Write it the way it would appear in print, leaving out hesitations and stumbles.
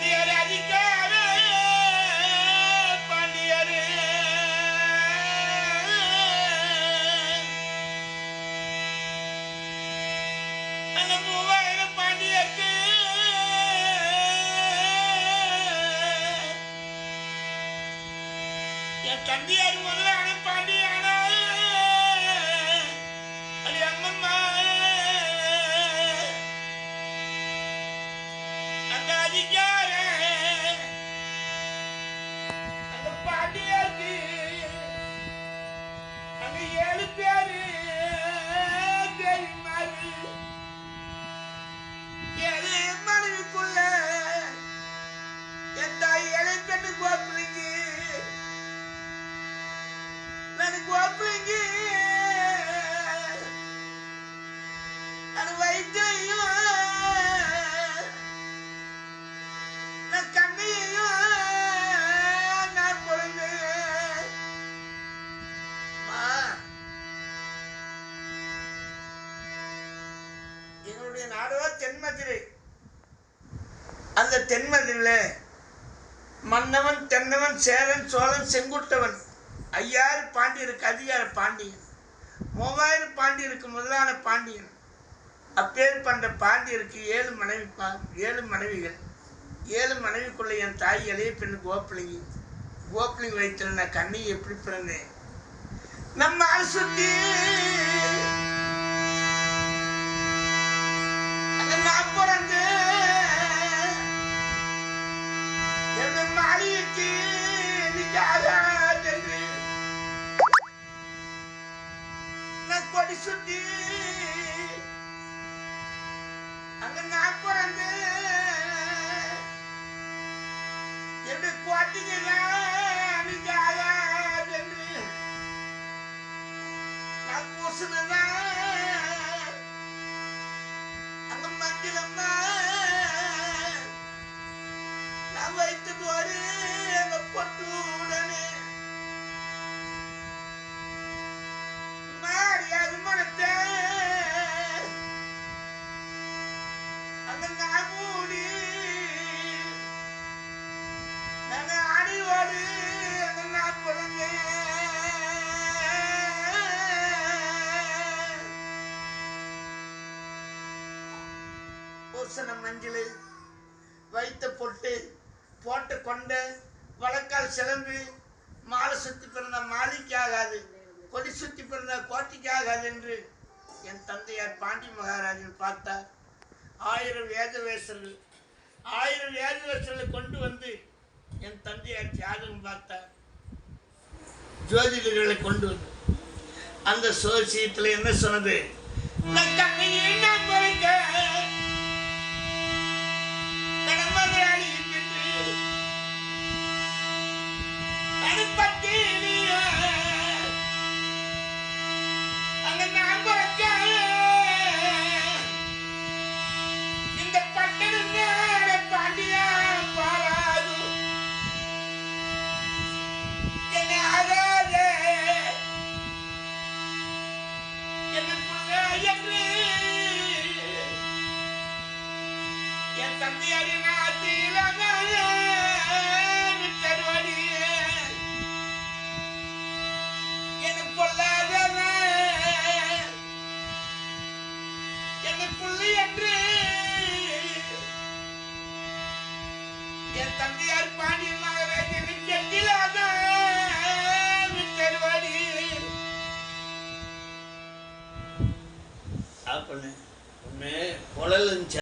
தந்தையார் அதிகார பாண்டியரு அந்த 3000 பாண்டியருக்கு என் தந்தையார் முதலான பாண்டியான அது அம்மம்மா அந்த அதிகார அந்த பாண்டியருக்கு அங்க 7 பேரு தெரியுமாறு 7 மனைவிக்குள்ள என் தாய் 7 பெண்ணு கோப்பிலிங்க நான் கோப்பிலிங்க அது வயிற்றையும் நான் கண்ணையும் நான் பிறந்து எங்களுடைய நாடோ தென்மதுரை. அந்த தென்மதுரையில் மன்னவன் தென்னவன் சேரன் சோழன் செங்குட்டவன் 5000 பாண்டியருக்கு அதிகார பாண்டியன் 3000 பாண்டியருக்கு முதலான பாண்டியன். அப்பேர் பண்ற பாண்டியருக்கு 7 மனைவிகள் 7 மனைவிக்குள்ள என் தாய் இளைய பெண்ணு கோப்பிலிங்க வயிற்றுல நான் கண்ணி எப்படி பிறந்தேன் நம்ம சுத்தி நான் பிறந்து என் மாளிகைக்கு நான் கொடி சுத்தி அங்க நான் பிறந்து என்னுடைய கோட்டைதான் என்று நான் பூசினதான் அங்க மஞ்சளம்மா நான் வைத்து போரு எங்க பொட்டுடனே மாறியாது மனத்தை அங்க நான் மூடி நாங்க அடிவோடு அங்க நான் பிறந்தேன். பூசண மஞ்சள் வைத்த பொட்டு போட்ட கொண்ட வழக்கால் சிலம்பு மாலை சுத்தி பிறந்த மாளிகைக்கு ஆகாது கொடி சுத்தி பிறந்த கோட்டைக்கு ஆகாது என்று என் தந்தையார் பாண்டி மகாராஜன் பார்த்தார். 1000 வேதவேசர்களை கொண்டு வந்து என் தந்தையார் தியாகம் பார்த்தார். ஜோதிடர்களை கொண்டு வந்து அந்த சோசியத்தில் என்ன சொன்னது இந்த பட்டணம் பாண்டியா பாராது என்ன ஆகாத என்று என் தந்தையாரின் ஆத்திரமே